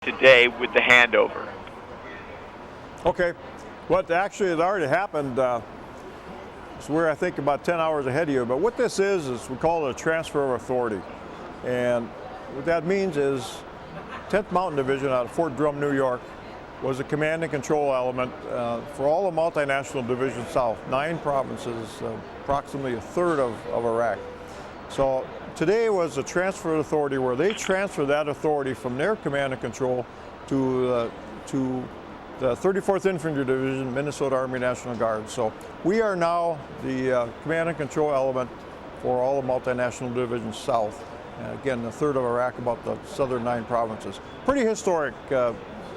today with the handover? Okay, what actually has already happened is we're, I think, about 10 hours ahead of you, but what this is we call it a transfer of authority. And what that means is 10th Mountain Division out of Fort Drum, New York, was a command and control element for all the multinational divisions south, 9 provinces, approximately a third of Iraq. So today was a transfer of authority where they transfer that authority from their command and control to the 34th Infantry Division, Minnesota Army National Guard. So we are now the command and control element for all the multinational divisions south. Again, a third of Iraq, about the southern 9 provinces. Pretty historic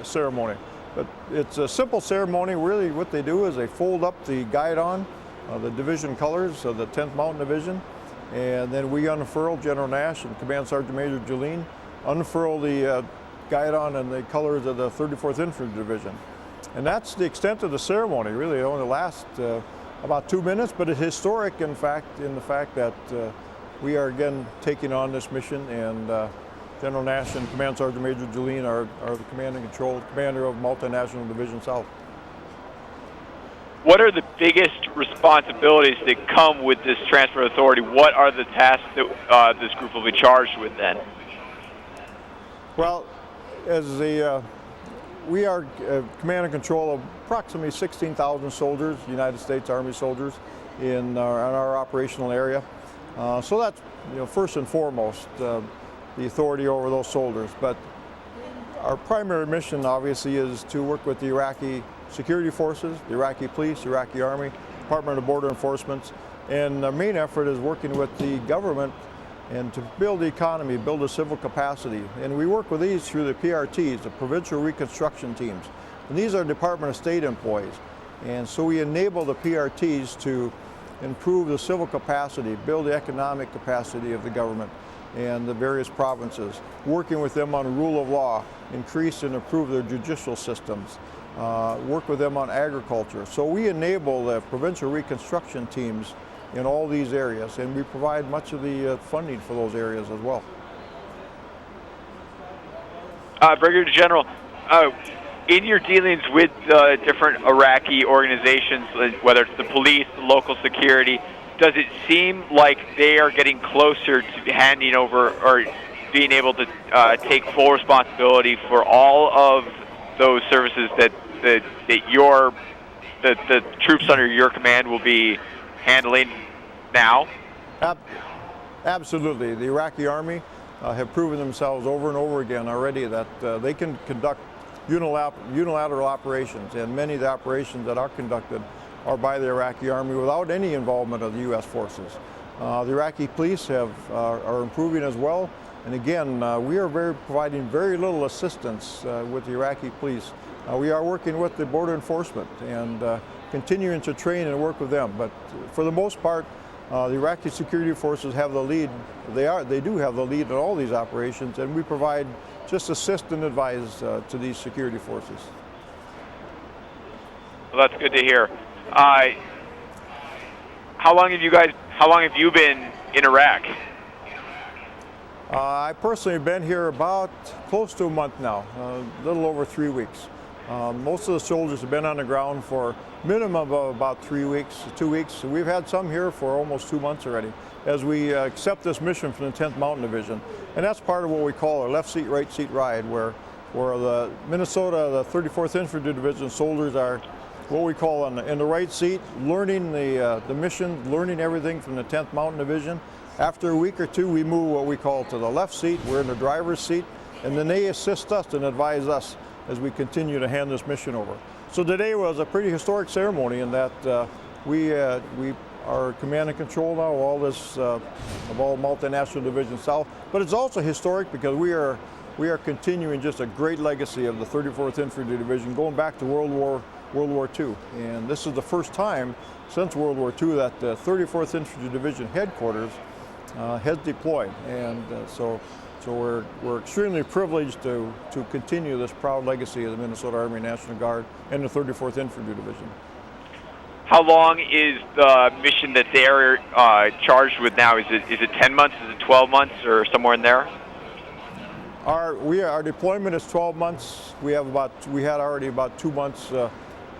ceremony, but it's a simple ceremony. Really what they do is they fold up the guidon, the division colors of the 10th Mountain Division, and then we unfurl, General Nash and Command Sergeant Major Jolene, unfurl the guidon and the colors of the 34th Infantry Division. And that's the extent of the ceremony. Really, it only lasts about 2 minutes, but it's historic in the fact that we are again taking on this mission, and General Nash and Command Sergeant Major Jolene are the command and control commander of Multinational Division South. What are the biggest responsibilities that come with this transfer of authority? What are the tasks that this group will be charged with then? Well, as we are command and control of approximately 16,000 soldiers, United States Army soldiers, in our operational area. So that's, first and foremost, the authority over those soldiers. But our primary mission, obviously, is to work with the Iraqi security forces, the Iraqi police, the Iraqi Army, Department of Border Enforcement, and our main effort is working with the government and to build the economy, build a civil capacity. And we work with these through the PRTs, the Provincial Reconstruction Teams. And these are Department of State employees. And so we enable the PRTs to improve the civil capacity, build the economic capacity of the government and the various provinces, working with them on rule of law, increase and improve their judicial systems, work with them on agriculture. So we enable the Provincial Reconstruction Teams in all these areas, and we provide much of the funding for those areas as well. Brigadier General, in your dealings with different Iraqi organizations, whether it's the police, the local security, does it seem like they are getting closer to handing over or being able to take full responsibility for all of those services that the troops under your command will be handling now? Absolutely. The Iraqi Army have proven themselves over and over again already that they can conduct unilateral operations, and many of the operations that are conducted are by the Iraqi Army without any involvement of the U.S. forces. The Iraqi police are improving as well, and again, we are providing very little assistance with the Iraqi police. We are working with the border enforcement and continuing to train and work with them, but for the most part, the Iraqi security forces have the lead. They do have the lead in all these operations, and we provide just assist and advise to these security forces. Well, that's good to hear. How long have you been in Iraq? I personally have been here about close to a month now, a little over 3 weeks. Most of the soldiers have been on the ground for minimum of about 3 weeks, 2 weeks. We've had some here for almost 2 months already as we accept this mission from the 10th Mountain Division. And that's part of what we call our left seat, right seat ride, where the Minnesota, the 34th Infantry Division soldiers are what we call in the right seat, learning the mission, learning everything from the 10th Mountain Division. After a week or two, we move what we call to the left seat. We're in the driver's seat, and then they assist us and advise us as we continue to hand this mission over. So today was a pretty historic ceremony in that we are command and control now of all multinational divisions south. But it's also historic because we are continuing just a great legacy of the 34th Infantry Division going back to World War II. And this is the first time since World War II that the 34th Infantry Division headquarters has deployed. And so we're extremely privileged to continue this proud legacy of the Minnesota Army National Guard and the 34th Infantry Division. How long is the mission that they're charged with now? Is it 10 months? Is it 12 months, or somewhere in there? Our deployment is 12 months. We had already about 2 months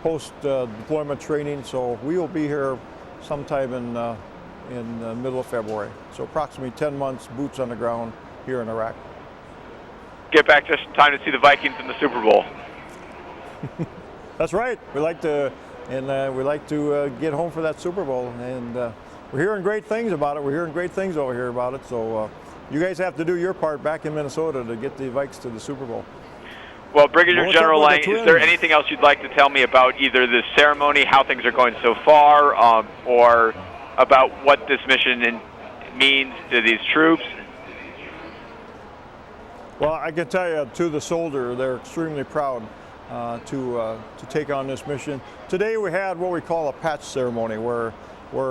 post deployment training, so we will be here sometime in the middle of February. So approximately 10 months, boots on the ground here in Iraq. Get back just in time to see the Vikings in the Super Bowl. That's right. We like to get home for that Super Bowl, and we're hearing great things about it. We're hearing great things over here about it. So you guys have to do your part back in Minnesota to get the Vikes to the Super Bowl. Well, Brigadier General Lang, is there anything else you'd like to tell me about either this ceremony, how things are going so far, or about what this mission means to these troops? Well, I can tell you, to the soldier, they're extremely proud to take on this mission. Today we had what we call a patch ceremony, where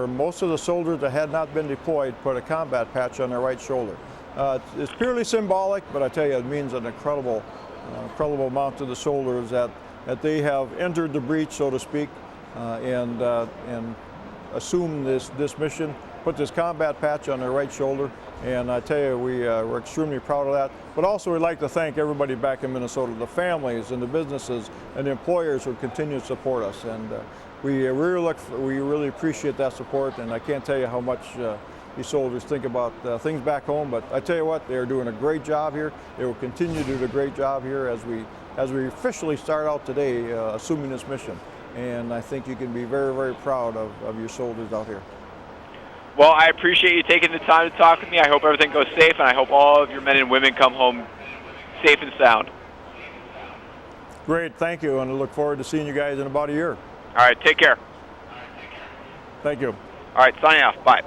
most of the soldiers that had not been deployed put a combat patch on their right shoulder. It's purely symbolic, but I tell you, it means an incredible amount to the soldiers that they have entered the breach, so to speak, and assumed this mission, put this combat patch on their right shoulder, and I tell you, we're extremely proud of that. But also, we'd like to thank everybody back in Minnesota, the families and the businesses and the employers who continue to support us, and we really appreciate that support. And I can't tell you how much these soldiers think about things back home. But I tell you what, they are doing a great job here. They will continue to do a great job here as we officially start out today, assuming this mission. And I think you can be very, very proud of your soldiers out here. Well, I appreciate you taking the time to talk with me. I hope everything goes safe, and I hope all of your men and women come home safe and sound. Great, thank you, and I look forward to seeing you guys in about a year. All right, take care. Thank you. All right, signing off. Bye.